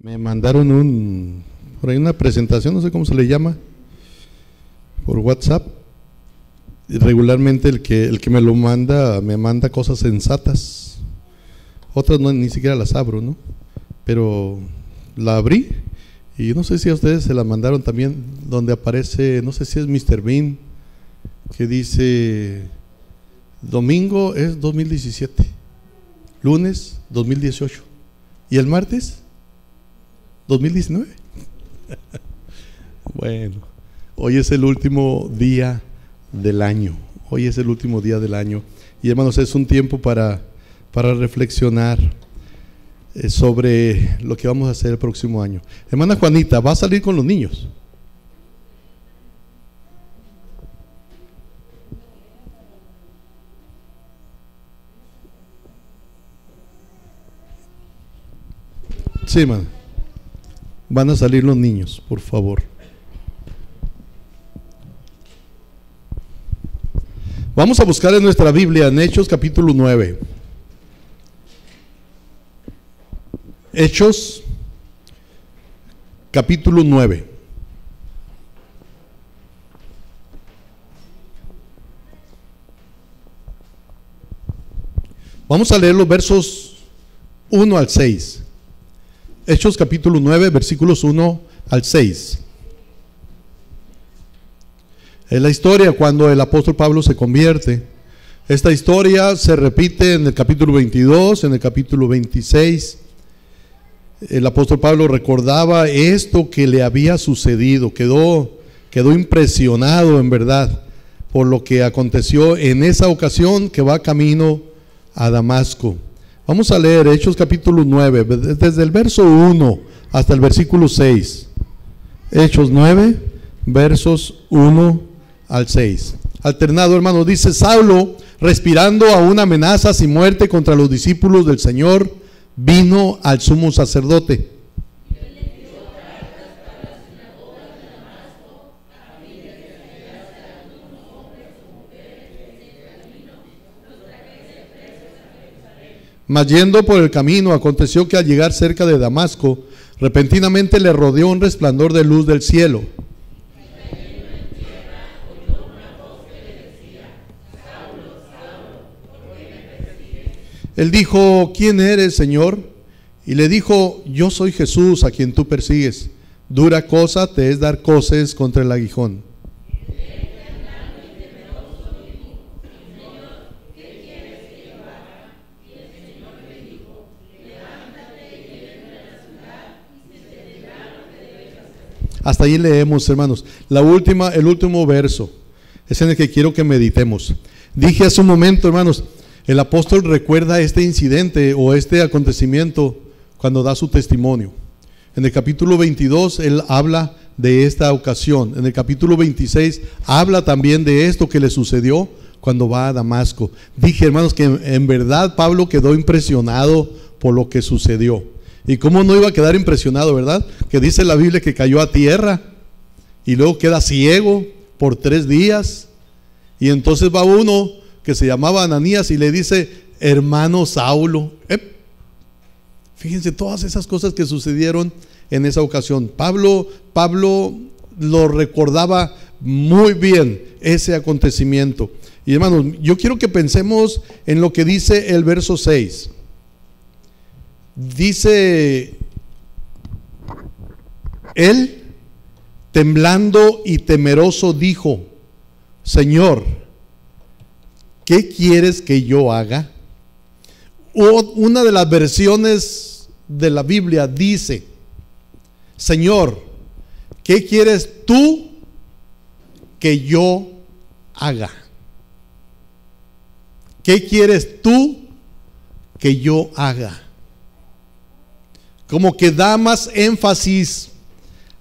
Me mandaron por ahí una presentación, no sé cómo se le llama, por WhatsApp. Y regularmente el que me lo manda, me manda cosas sensatas. Otras no, ni siquiera las abro, ¿no? Pero la abrí y no sé si a ustedes se la mandaron también, donde aparece, no sé si es Mr. Bean, que dice: domingo es 2017, lunes 2018 y el martes 2019. Bueno, hoy es el último día del año. Hoy es el último día del año. Y hermanos, es un tiempo para reflexionar sobre lo que vamos a hacer el próximo año. Hermana Juanita, ¿va a salir con los niños? Sí, hermana. Van a salir los niños, por favor. Vamos a buscar en nuestra Biblia, en Hechos capítulo 9. Hechos capítulo 9. Vamos a leer los versos 1 al 6. Hechos capítulo 9, versículos 1 al 6. Es la historia cuando el apóstol Pablo se convierte. Esta historia se repite en el capítulo 22, en el capítulo 26. El apóstol Pablo recordaba esto que le había sucedido. Quedó impresionado en verdad por lo que aconteció en esa ocasión que va camino a Damasco. Vamos a leer Hechos capítulo 9, desde el verso 1 hasta el versículo 6. Hechos 9, versos 1 al 6. Alternado, hermano, dice: Saulo, respirando aún amenazas y muerte contra los discípulos del Señor, vino al sumo sacerdote. Mas yendo por el camino, aconteció que al llegar cerca de Damasco, repentinamente le rodeó un resplandor de luz del cielo. Él dijo: ¿quién eres, Señor? Y le dijo: yo soy Jesús, a quien tú persigues. Dura cosa te es dar coces contra el aguijón. Hasta ahí leemos, hermanos. El último verso es en el que quiero que meditemos. Dije hace un momento, hermanos, el apóstol recuerda este incidente o este acontecimiento cuando da su testimonio. En el capítulo 22 él habla de esta ocasión. En el capítulo 26 habla también de esto que le sucedió cuando va a Damasco. Dije, hermanos, que en verdad Pablo quedó impresionado por lo que sucedió. ¿Y cómo no iba a quedar impresionado, verdad? Que dice la Biblia que cayó a tierra y luego queda ciego por 3 días. Y entonces va uno que se llamaba Ananías y le dice: hermano Saulo. Fíjense todas esas cosas que sucedieron en esa ocasión. Pablo lo recordaba muy bien, ese acontecimiento. Y hermanos, yo quiero que pensemos en lo que dice el verso 6. Dice: él, temblando y temeroso, dijo: Señor, ¿qué quieres que yo haga? Una de las versiones de la Biblia dice: Señor, ¿qué quieres tú que yo haga? ¿Qué quieres tú que yo haga? Como que da más énfasis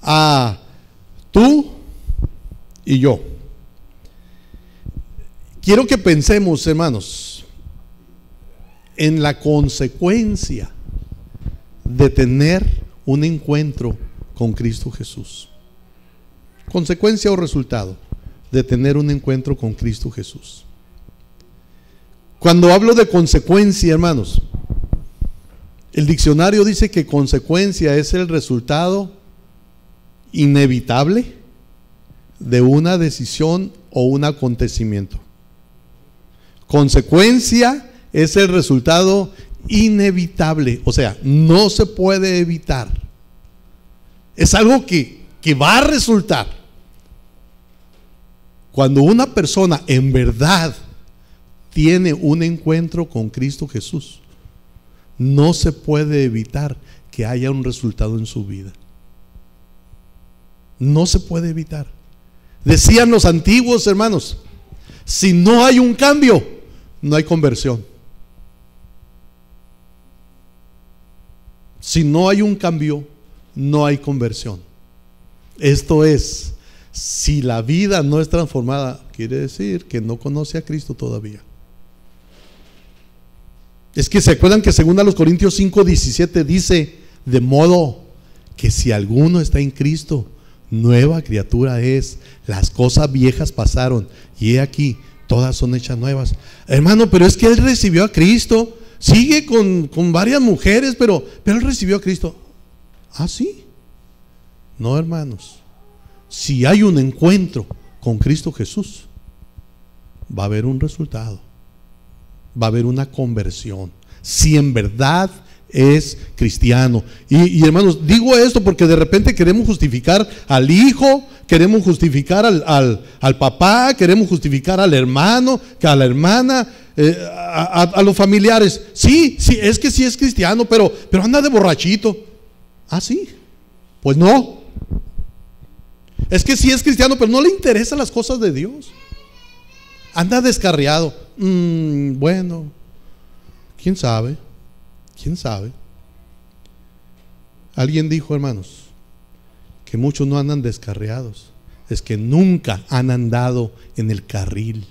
a tú y yo. Quiero que pensemos, hermanos, en la consecuencia de tener un encuentro con Cristo Jesús. Consecuencia o resultado de tener un encuentro con Cristo Jesús. Cuando hablo de consecuencia, hermanos, El diccionario dice que consecuencia es el resultado inevitable de una decisión o un acontecimiento. Consecuencia es el resultado inevitable, o sea, no se puede evitar. Es algo que va a resultar. Cuando una persona en verdad tiene un encuentro con Cristo Jesús, no se puede evitar que haya un resultado en su vida. No se puede evitar. Decían los antiguos hermanos, si no hay un cambio, no hay conversión. Si no hay un cambio, no hay conversión. Esto es, si la vida no es transformada, quiere decir que no conoce a Cristo todavía. Es que se acuerdan que según a los Corintios 5:17 dice, de modo que si alguno está en Cristo, nueva criatura es, las cosas viejas pasaron y he aquí, todas son hechas nuevas. Hermano, pero es que él recibió a Cristo, sigue con varias mujeres, pero él recibió a Cristo. ¿Ah, sí? No, hermanos, si hay un encuentro con Cristo Jesús, va a haber un resultado, va a haber una conversión, si en verdad es cristiano. Y hermanos, digo esto porque de repente queremos justificar al hijo, queremos justificar al papá, queremos justificar al hermano, que a la hermana, a los familiares. Sí, es que sí es cristiano, pero anda de borrachito. Ah, sí, pues no. Es que sí es cristiano, pero no le interesan las cosas de Dios. Anda descarriado. Bueno, quién sabe. ¿Quién sabe? Alguien dijo, hermanos, que muchos no andan descarriados, es que nunca han andado en el carril.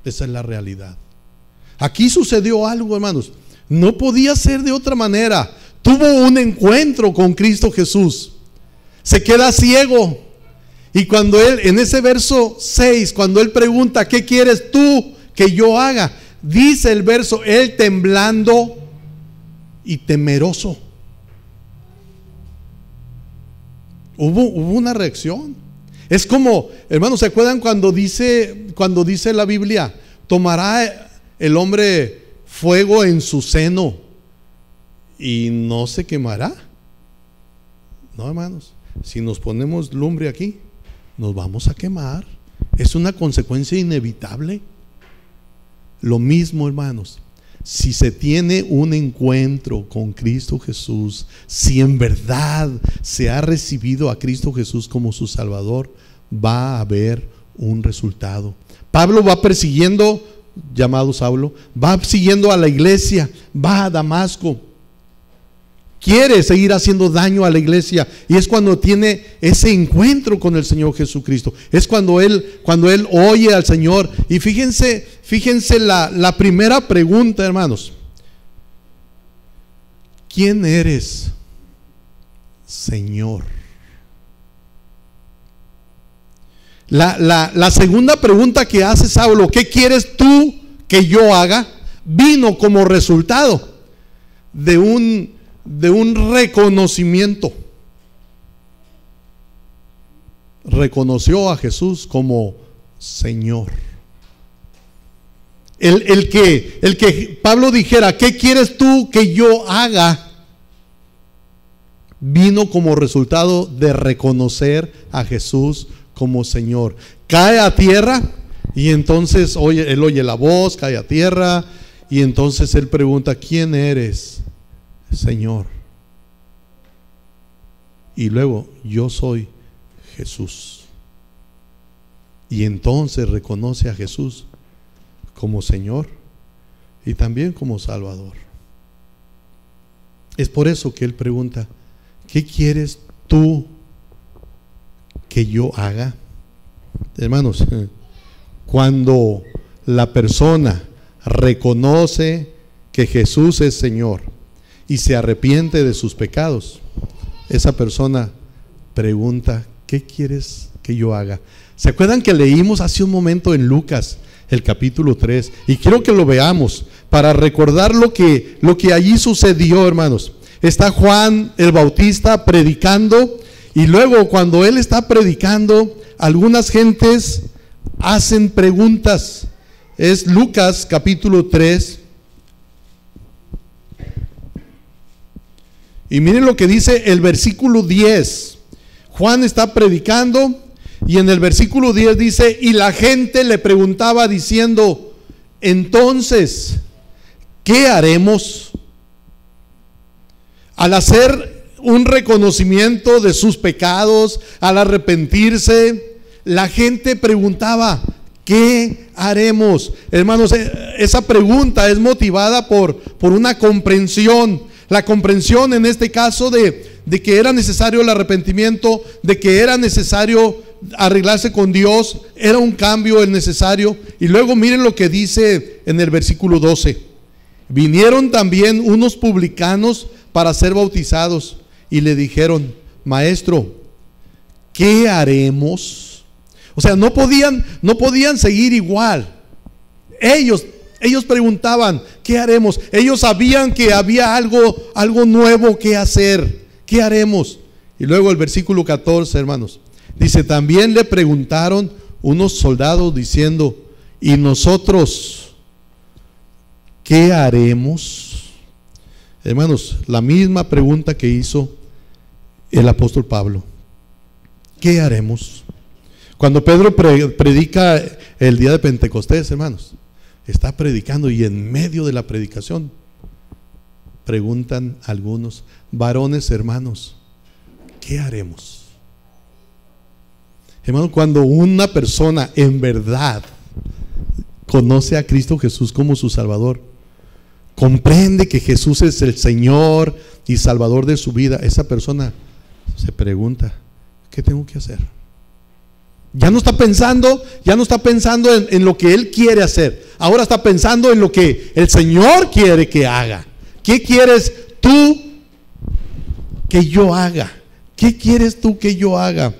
Esa es la realidad. Aquí sucedió algo, hermanos, no podía ser de otra manera. Tuvo un encuentro con Cristo Jesús, se queda ciego, y cuando él, en ese verso 6, cuando él pregunta, ¿qué quieres tú que yo haga? Dice el verso, él temblando y temeroso. Hubo una reacción. Es como, hermanos, ¿se acuerdan cuando dice la Biblia, tomará el hombre fuego en su seno y no se quemará? No, hermanos, si nos ponemos lumbre aquí, nos vamos a quemar. Es una consecuencia inevitable. Lo mismo, hermanos, si se tiene un encuentro con Cristo Jesús, si en verdad se ha recibido a Cristo Jesús como su Salvador, va a haber un resultado. Pablo va persiguiendo, llamado Saulo, va siguiendo a la iglesia, va a Damasco, quiere seguir haciendo daño a la iglesia, y es cuando tiene ese encuentro con el Señor Jesucristo. Es cuando él oye al Señor. Y fíjense la primera pregunta, hermanos: ¿quién eres, Señor? La segunda pregunta que hace Saulo, ¿qué quieres tú que yo haga?, vino como resultado de un reconocimiento. Reconoció a Jesús como Señor. El que Pablo dijera, ¿qué quieres tú que yo haga?, vino como resultado de reconocer a Jesús como Señor. Cae a tierra y entonces él oye la voz, cae a tierra y entonces él pregunta, ¿quién eres, Señor? Y luego, yo soy Jesús. Y entonces reconoce a Jesús como Señor y también como Salvador. Es por eso que él pregunta, ¿qué quieres tú que yo haga? Hermanos, cuando la persona reconoce que Jesús es Señor y se arrepiente de sus pecados, esa persona pregunta, ¿qué quieres que yo haga? ¿Se acuerdan que leímos hace un momento en Lucas el capítulo 3. Y quiero que lo veamos para recordar lo que allí sucedió, hermanos. Está Juan el Bautista predicando, y luego cuando él está predicando, algunas gentes hacen preguntas. Es Lucas capítulo 3. Y miren lo que dice el versículo 10. Juan está predicando y en el versículo 10 dice: y la gente le preguntaba diciendo, entonces, ¿qué haremos? Al hacer un reconocimiento de sus pecados, al arrepentirse, la gente preguntaba, ¿qué haremos? Hermanos, esa pregunta es motivada por una comprensión. La comprensión en este caso de que era necesario el arrepentimiento, de que era necesario arreglarse con Dios, era un cambio el necesario. Y luego miren lo que dice en el versículo 12: vinieron también unos publicanos para ser bautizados y le dijeron, maestro, ¿qué haremos? O sea, no podían seguir igual. Ellos preguntaban, ¿qué haremos? Ellos sabían que había algo nuevo que hacer. ¿Qué haremos? Y luego el versículo 14, hermanos, dice: también le preguntaron unos soldados diciendo, ¿y nosotros qué haremos? Hermanos, la misma pregunta que hizo el apóstol Pablo. ¿Qué haremos? Cuando Pedro predica el día de Pentecostés, hermanos, está predicando y en medio de la predicación preguntan algunos, varones hermanos, ¿qué haremos? Hermano, cuando una persona en verdad conoce a Cristo Jesús como su Salvador, comprende que Jesús es el Señor y Salvador de su vida, esa persona se pregunta, ¿qué tengo que hacer? Ya no está pensando en lo que él quiere hacer. Ahora está pensando en lo que el Señor quiere que haga. ¿Qué quieres tú que yo haga? ¿Qué quieres tú que yo haga?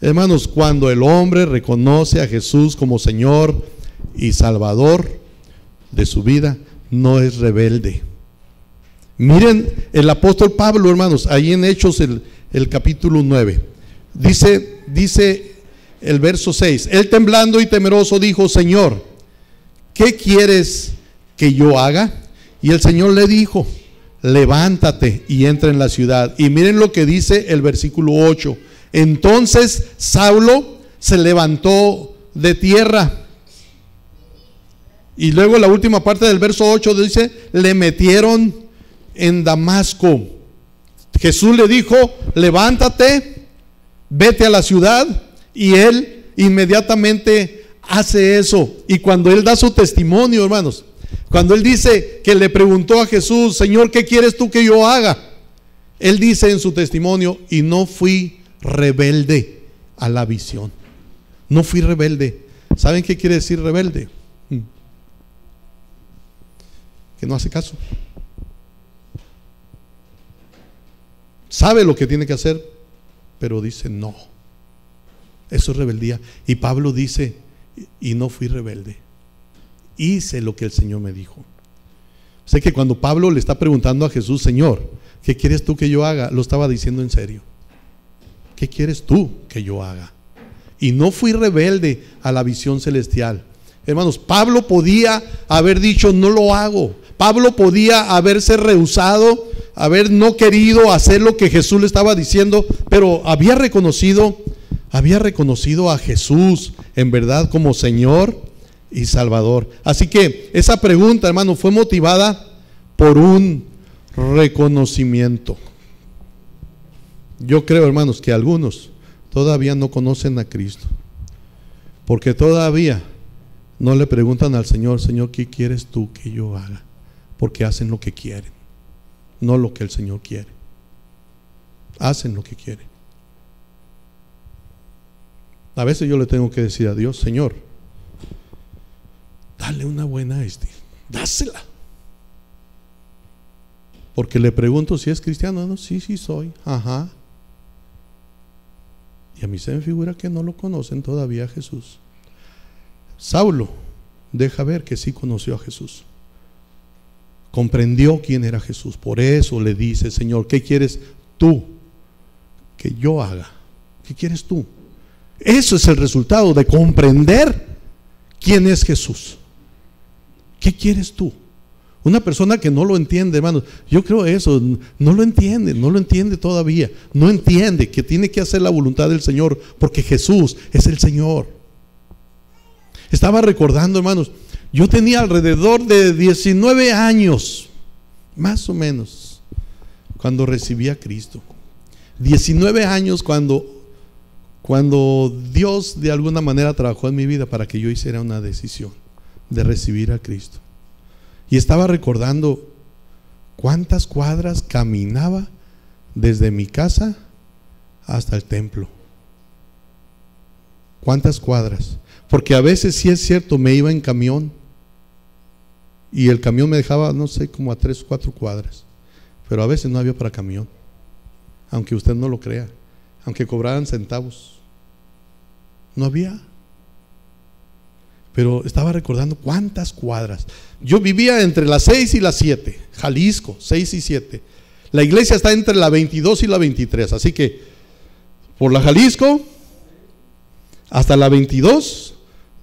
Hermanos, cuando el hombre reconoce a Jesús como Señor y Salvador de su vida, no es rebelde. Miren el apóstol Pablo, hermanos, ahí en Hechos el capítulo 9. Dice el verso 6: él temblando y temeroso dijo, Señor, ¿qué quieres que yo haga? Y el Señor le dijo, levántate y entra en la ciudad. Y miren lo que dice el versículo 8: entonces Saulo se levantó de tierra. Y luego la última parte del verso 8 dice, le metieron en Damasco. Jesús le dijo, levántate, vete a la ciudad. Y él inmediatamente hace eso. Y cuando él da su testimonio, hermanos, cuando él dice que le preguntó a Jesús, Señor, ¿qué quieres tú que yo haga? Él dice en su testimonio, y no fui rebelde a la visión. No fui rebelde. ¿Saben qué quiere decir rebelde? Que no hace caso. Sabe lo que tiene que hacer, pero dice no. Eso es rebeldía. Y Pablo dice, y no fui rebelde, hice lo que el Señor me dijo. O sea que cuando Pablo le está preguntando a Jesús, Señor, ¿qué quieres tú que yo haga? Lo estaba diciendo en serio. ¿Qué quieres tú que yo haga? Y no fui rebelde a la visión celestial. Hermanos, Pablo podía haber dicho, no lo hago. Pablo podía haberse rehusado, haber no querido hacer lo que Jesús le estaba diciendo, pero había reconocido a Jesús en verdad como Señor y Salvador. Así que esa pregunta, hermano, fue motivada por un reconocimiento. Yo creo, hermanos, que algunos todavía no conocen a Cristo, porque todavía no le preguntan al Señor, Señor, ¿qué quieres tú que yo haga? Porque hacen lo que quieren, no lo que el Señor quiere. Hacen lo que quieren. A veces yo le tengo que decir a Dios, Señor, dale una buena dásela. Porque le pregunto si es cristiano. No, sí soy. Ajá. Y a mí se me figura que no lo conocen todavía a Jesús. Saulo deja ver que sí conoció a Jesús. Comprendió quién era Jesús. Por eso le dice: Señor, ¿qué quieres tú que yo haga? ¿Qué quieres tú? Eso es el resultado de comprender quién es Jesús. ¿Qué quieres tú? Una persona que no lo entiende, hermanos, yo creo eso, no lo entiende todavía. No entiende que tiene que hacer la voluntad del Señor, porque Jesús es el Señor. Estaba recordando, hermanos, yo tenía alrededor de 19 años, más o menos, cuando recibí a Cristo. 19 años cuando Dios de alguna manera trabajó en mi vida para que yo hiciera una decisión de recibir a Cristo. Y estaba recordando cuántas cuadras caminaba desde mi casa hasta el templo. ¿Cuántas cuadras? Porque a veces, sí es cierto, me iba en camión y el camión me dejaba, no sé, como a 3 o 4 cuadras. Pero a veces no había para camión, aunque usted no lo crea, aunque cobraran centavos, no había. Pero estaba recordando cuántas cuadras. Yo vivía entre las 6 y las 7, Jalisco, 6 y 7. La iglesia está entre la 22 y la 23, así que por la Jalisco hasta la 22,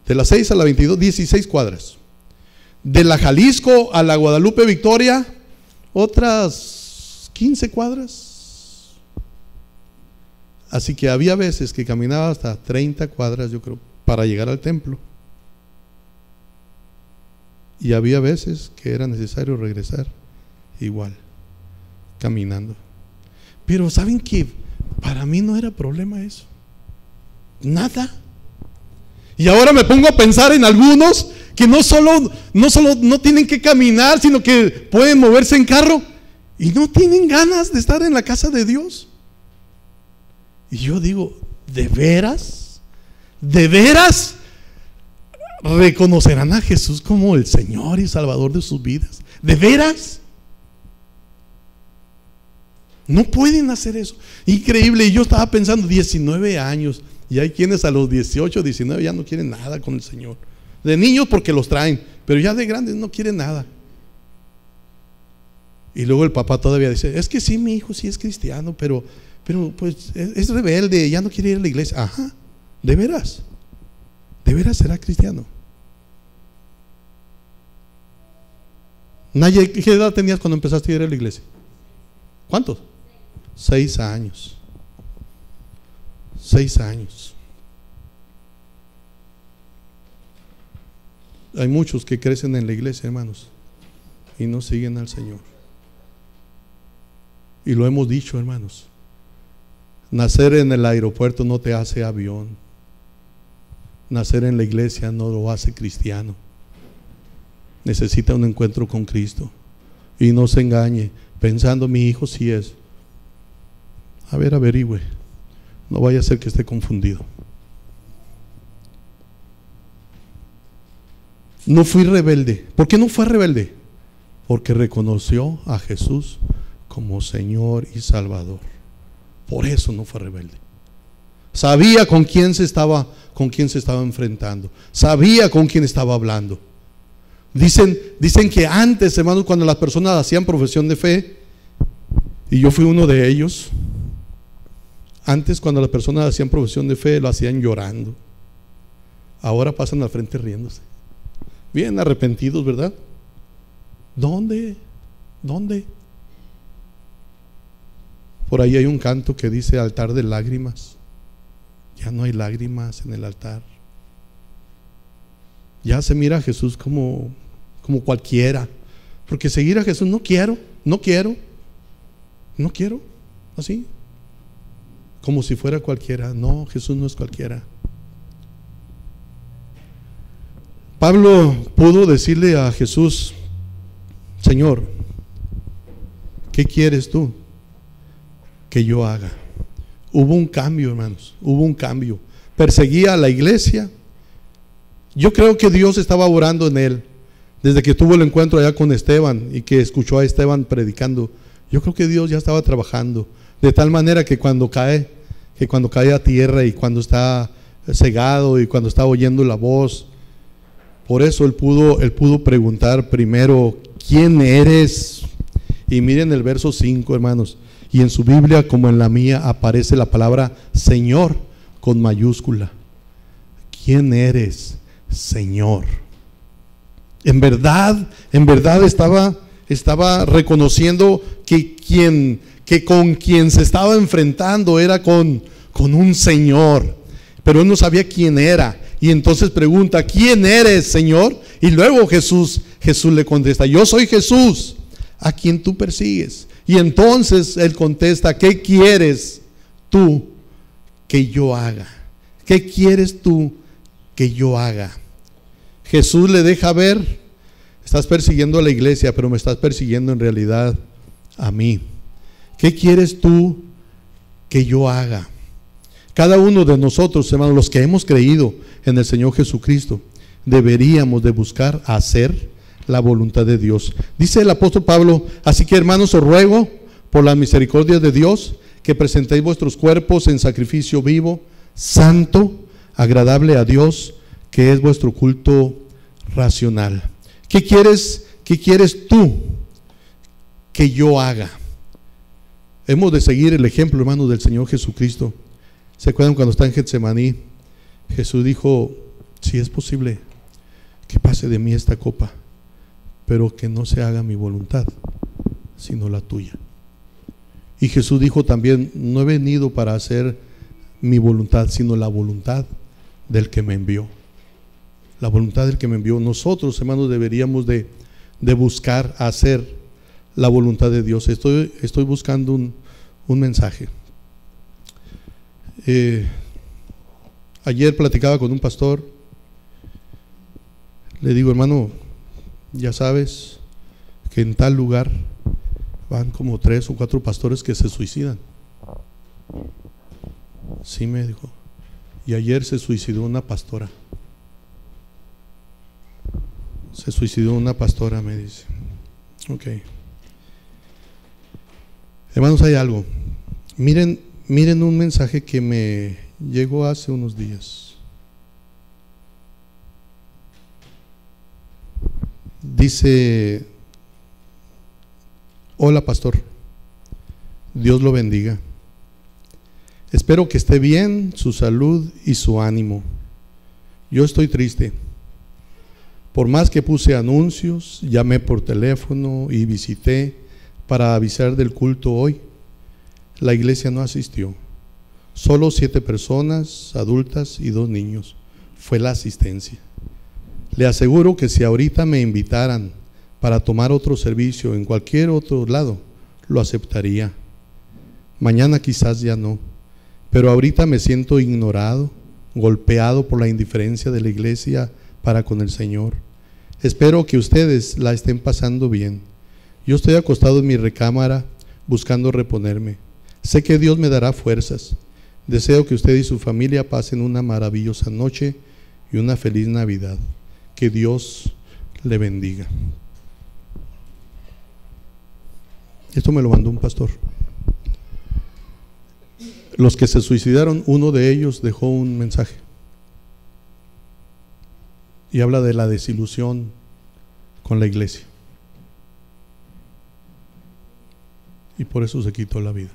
de la 6 a la 22, 16 cuadras. De la Jalisco a la Guadalupe Victoria, otras 15 cuadras. Así que había veces que caminaba hasta 30 cuadras, yo creo, para llegar al templo. Y había veces que era necesario regresar igual, caminando. Pero ¿saben qué? Para mí no era problema eso. Nada. Y ahora me pongo a pensar en algunos que no solo no tienen que caminar, sino que pueden moverse en carro y no tienen ganas de estar en la casa de Dios. Y yo digo, ¿de veras? ¿De veras? ¿Reconocerán a Jesús como el Señor y Salvador de sus vidas? ¿De veras? No pueden hacer eso. Increíble. Y yo estaba pensando, 19 años, y hay quienes a los 18, 19 ya no quieren nada con el Señor. De niños porque los traen, pero ya de grandes no quieren nada. Y luego el papá todavía dice: es que sí, mi hijo sí es cristiano, pero pues es rebelde, ya no quiere ir a la iglesia. Ajá, ¿de veras? ¿De veras será cristiano? Naya, ¿qué edad tenías cuando empezaste a ir a la iglesia? ¿Cuántos? 6 años. 6 años. Hay muchos que crecen en la iglesia, hermanos, y no siguen al Señor. Y lo hemos dicho, hermanos, nacer en el aeropuerto no te hace avión. Nacer en la iglesia no lo hace cristiano. Necesita un encuentro con Cristo. Y no se engañe pensando: mi hijo sí es. A ver, averigüe. No vaya a ser que esté confundido. No fui rebelde. ¿Por qué no fue rebelde? Porque reconoció a Jesús como Señor y Salvador. Por eso no fue rebelde. Sabía con quién se estaba enfrentando. Sabía con quién estaba hablando. Dicen que antes, hermanos, cuando las personas hacían profesión de fe, y yo fui uno de ellos, antes cuando las personas hacían profesión de fe, lo hacían llorando. Ahora pasan al frente riéndose, bien arrepentidos, ¿verdad? ¿Dónde? Por ahí hay un canto que dice: altar de lágrimas. Ya no hay lágrimas en el altar. Ya se mira a Jesús como cualquiera. Porque seguir a Jesús no quiero. Así, como si fuera cualquiera. No, Jesús no es cualquiera. Pablo pudo decirle a Jesús: Señor, ¿qué quieres tú que yo haga? Hubo un cambio, hermanos, hubo un cambio. Perseguía a la iglesia. Yo creo que Dios estaba orando en él desde que tuvo el encuentro allá con Esteban y que escuchó a Esteban predicando. Yo creo que Dios ya estaba trabajando de tal manera que cuando cae a tierra y cuando está cegado y cuando está oyendo la voz, Por eso él pudo preguntar primero, ¿quién eres? Y miren el verso 5, hermanos. Y en su Biblia, como en la mía, aparece la palabra Señor con mayúscula. ¿Quién eres, Señor? En verdad estaba reconociendo que con quien se estaba enfrentando era con un Señor, pero él no sabía quién era. Y entonces pregunta, ¿quién eres, Señor? Y luego Jesús le contesta, yo soy Jesús, a quien tú persigues. Y entonces él contesta, ¿qué quieres tú que yo haga? ¿Qué quieres tú que yo haga? Jesús le deja ver, estás persiguiendo a la iglesia, pero me estás persiguiendo en realidad a mí. ¿Qué quieres tú que yo haga? Cada uno de nosotros, hermanos, los que hemos creído en el Señor Jesucristo, deberíamos de buscar hacer la voluntad de Dios. Dice el apóstol Pablo, así que hermanos, os ruego por la misericordia de Dios que presentéis vuestros cuerpos en sacrificio vivo, santo, agradable a Dios, que es vuestro culto racional. ¿Qué quieres tú que yo haga? Hemos de seguir el ejemplo, hermanos, del Señor Jesucristo. ¿Se acuerdan cuando está en Getsemaní? Jesús dijo, si es posible que pase de mí esta copa, pero que no se haga mi voluntad, sino la tuya. Y Jesús dijo también, no he venido para hacer mi voluntad, sino la voluntad del que me envió. La voluntad del que me envió. Nosotros, hermanos, deberíamos de buscar hacer la voluntad de Dios. Estoy buscando un mensaje. Ayer platicaba con un pastor. Le digo, hermano, ya sabes que en tal lugar van como 3 o 4 pastores que se suicidan. Sí, me dijo. Y ayer se suicidó una pastora. Se suicidó una pastora, me dice. Ok. Hermanos, hay algo. Miren un mensaje que me llegó hace unos días. Dice, hola pastor, Dios lo bendiga. Espero que esté bien su salud y su ánimo. Yo estoy triste. Por más que puse anuncios, llamé por teléfono y visité para avisar del culto hoy, la iglesia no asistió. Solo 7 personas, adultas y 2 niños, fue la asistencia. Le aseguro que si ahorita me invitaran para tomar otro servicio en cualquier otro lado, lo aceptaría. Mañana quizás ya no, pero ahorita me siento ignorado, golpeado por la indiferencia de la iglesia para con el Señor. Espero que ustedes la estén pasando bien. Yo estoy acostado en mi recámara buscando reponerme. Sé que Dios me dará fuerzas. Deseo que usted y su familia pasen una maravillosa noche y una feliz Navidad. Que Dios le bendiga. Esto me lo mandó un pastor. Los que se suicidaron, uno de ellos dejó un mensaje y habla de la desilusión con la iglesia, y por eso se quitó la vida.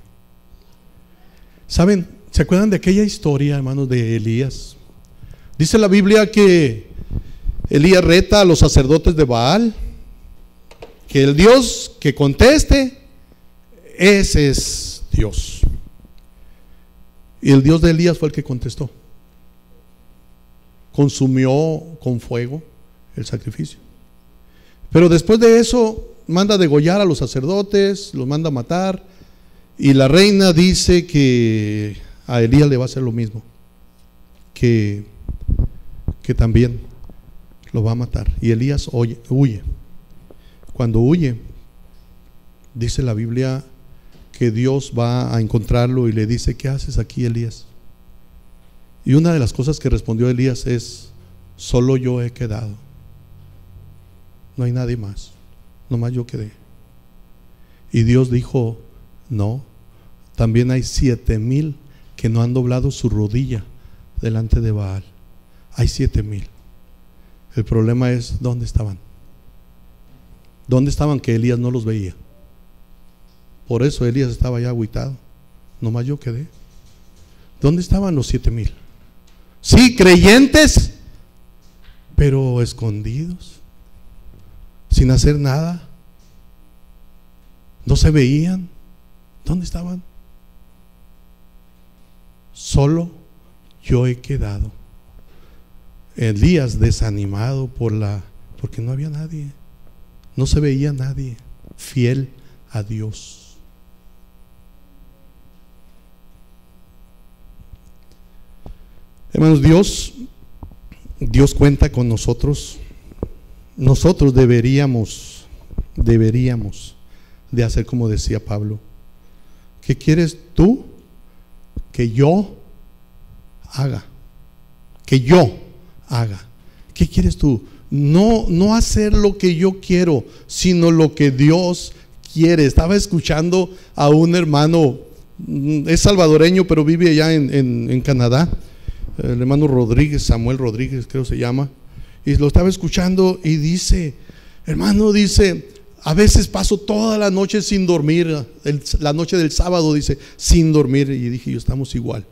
¿Saben? ¿Se acuerdan de aquella historia, hermanos, de Elías? Dice la Biblia que Elías reta a los sacerdotes de Baal, que el Dios que conteste, ese es Dios. Y el Dios de Elías fue el que contestó. Consumió con fuego el sacrificio. Pero después de eso manda degollar a los sacerdotes, los manda a matar, y la reina dice que a Elías le va a hacer lo mismo, que también lo va a matar. Y Elías huye. Cuando huye, dice la Biblia que Dios va a encontrarlo y le dice, ¿qué haces aquí, Elías? Y una de las cosas que respondió Elías es, solo yo he quedado, no hay nadie más, nomás yo quedé. Y Dios dijo, no, también hay 7,000 que no han doblado su rodilla delante de Baal. Hay 7,000. El problema es ¿dónde estaban? ¿Dónde estaban que Elías no los veía? Por eso Elías estaba ya agüitado. Nomás yo quedé. ¿Dónde estaban los 7,000? Sí, creyentes, pero escondidos, sin hacer nada. No se veían. ¿Dónde estaban? Solo yo he quedado. Elías desanimado porque no había nadie. No se veía nadie fiel a Dios. Hermanos, Dios cuenta con nosotros. Nosotros deberíamos de hacer como decía Pablo. ¿Qué quieres tú que yo haga? Que yo haga. ¿Qué quieres tú? No hacer lo que yo quiero, sino lo que Dios quiere. Estaba escuchando a un hermano, es salvadoreño, pero vive allá en Canadá, el hermano Rodríguez, Samuel Rodríguez creo se llama, y lo estaba escuchando y dice, hermano, dice, a veces paso toda la noche sin dormir, la noche del sábado, dice, sin dormir, y dije yo, estamos igual.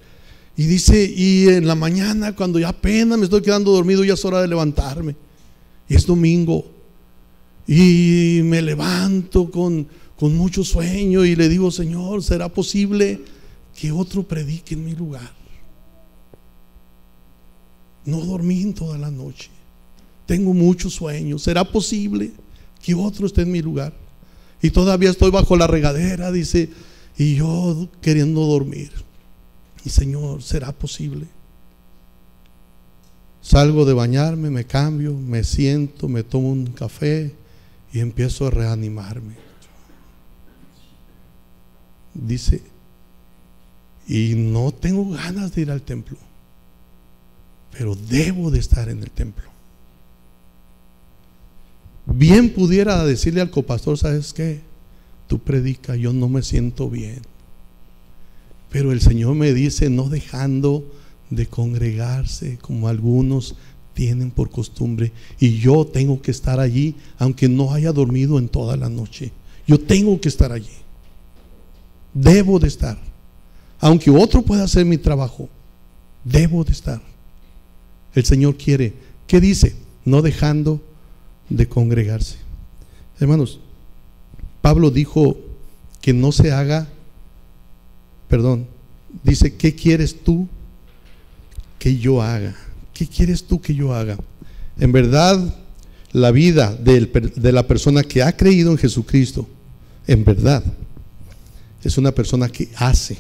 Y dice, y en la mañana cuando ya apenas me estoy quedando dormido, ya es hora de levantarme, y es domingo, y me levanto con mucho sueño y le digo, Señor, ¿será posible que otro predique en mi lugar? No dormí en toda la noche, tengo mucho sueño, ¿será posible que otro esté en mi lugar? Y todavía estoy bajo la regadera, dice, y yo queriendo dormir. Y Señor, ¿será posible? Salgo de bañarme, me cambio, me siento, me tomo un café y empiezo a reanimarme. Dice, y no tengo ganas de ir al templo, pero debo de estar en el templo. Bien pudiera decirle al copastor, ¿sabes qué? Tú predica, yo no me siento bien. Pero el Señor me dice, no dejando de congregarse como algunos tienen por costumbre, y yo tengo que estar allí aunque no haya dormido en toda la noche. Yo tengo que estar allí, debo de estar, aunque otro pueda hacer mi trabajo, debo de estar. El Señor quiere, ¿qué dice? No dejando de congregarse. Hermanos, Pablo dijo que no se haga, dice, ¿qué quieres tú que yo haga? ¿Qué quieres tú que yo haga? En verdad, la vida de la persona que ha creído en Jesucristo, en verdad, es una persona que hace,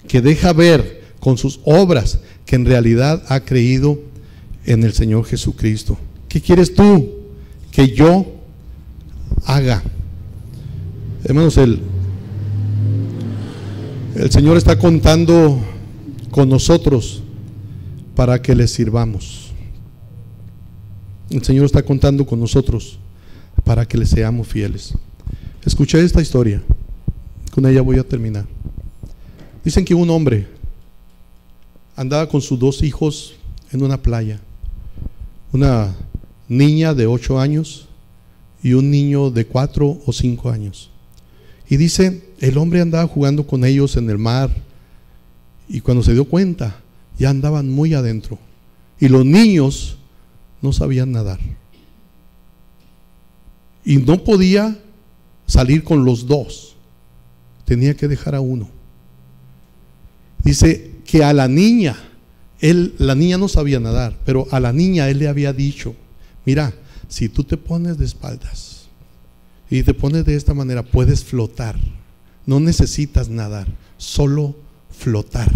que deja ver con sus obras que en realidad ha creído en el Señor Jesucristo. ¿Qué quieres tú que yo haga? Hermanos, el Señor está contando con nosotros para que le sirvamos. El Señor está contando con nosotros para que le seamos fieles. Escuché esta historia, con ella voy a terminar. Dicen que un hombre andaba con sus 2 hijos en una playa, una niña de 8 años y un niño de 4 o 5 años. Y dice, el hombre andaba jugando con ellos en el mar, y cuando se dio cuenta, ya andaban muy adentro, y los niños no sabían nadar, y no podía salir con los 2, tenía que dejar a uno. Dice que a la niña, la niña no sabía nadar, pero a la niña él le había dicho, mira, si tú te pones de espaldas y te pones de esta manera, puedes flotar, no necesitas nadar, solo flotar.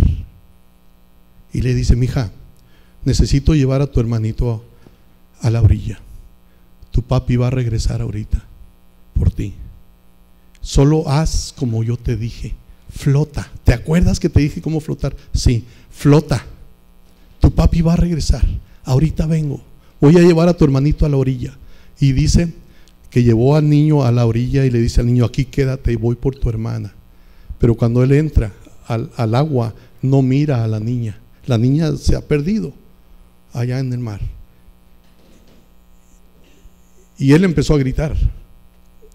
Y le dice, mija, necesito llevar a tu hermanito a la orilla, tu papi va a regresar ahorita por ti, solo haz como yo te dije, flota. ¿Te acuerdas que te dije cómo flotar? Sí, flota, tu papi va a regresar, ahorita vengo, voy a llevar a tu hermanito a la orilla. Y dice que llevó al niño a la orilla y le dice al niño, aquí quédate y voy por tu hermana. Pero cuando él entra al agua, no mira a la niña se ha perdido allá en el mar. Y él empezó a gritar: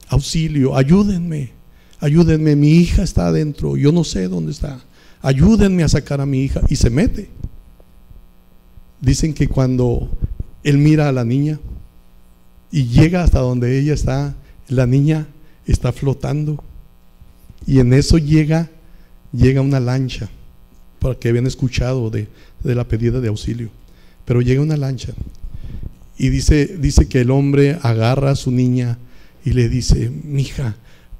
auxilio, ayúdenme, ayúdenme, mi hija está adentro, yo no sé dónde está, ayúdenme a sacar a mi hija. Y se mete. Dicen que cuando él mira a la niña y llega hasta donde ella está, la niña está flotando, y en eso llega una lancha, porque habían escuchado de la pedida de auxilio, pero llega una lancha. Y dice que el hombre agarra a su niña y le dice: mija,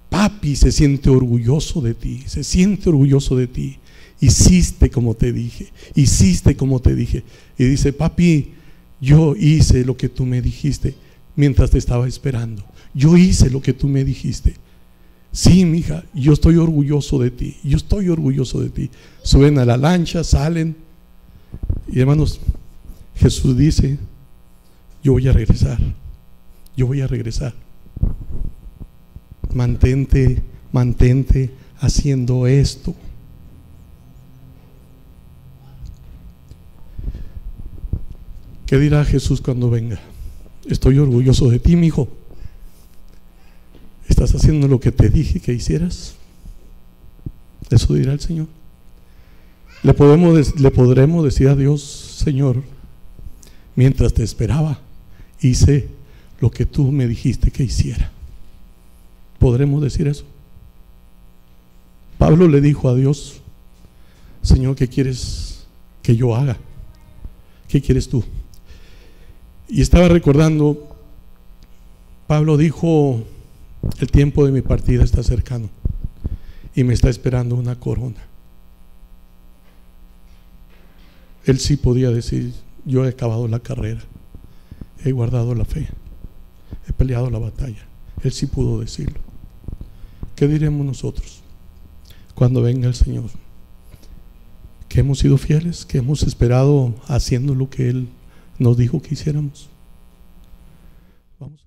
papi se siente orgulloso de ti, se siente orgulloso de ti. Hiciste como te dije, hiciste como te dije. Y dice: papi, yo hice lo que tú me dijiste mientras te estaba esperando. Yo hice lo que tú me dijiste. Sí, mija, yo estoy orgulloso de ti, yo estoy orgulloso de ti. Suben a la lancha, salen. Y hermanos, Jesús dice: yo voy a regresar, yo voy a regresar. Mantente haciendo esto. ¿Qué dirá Jesús cuando venga? Estoy orgulloso de ti, mi hijo. ¿Estás haciendo lo que te dije que hicieras? Eso dirá el Señor. Le podremos decir a Dios: Señor, mientras te esperaba, hice lo que tú me dijiste que hiciera. ¿Podremos decir eso? Pablo le dijo a Dios: Señor, ¿qué quieres que yo haga? ¿Qué quieres tú? Y estaba recordando, Pablo dijo: el tiempo de mi partida está cercano y me está esperando una corona. Él sí podía decir: yo he acabado la carrera, he guardado la fe, he peleado la batalla. Él sí pudo decirlo. ¿Qué diremos nosotros cuando venga el Señor? Que hemos sido fieles, que hemos esperado haciendo lo que Él nos dijo que hiciéramos. Vamos.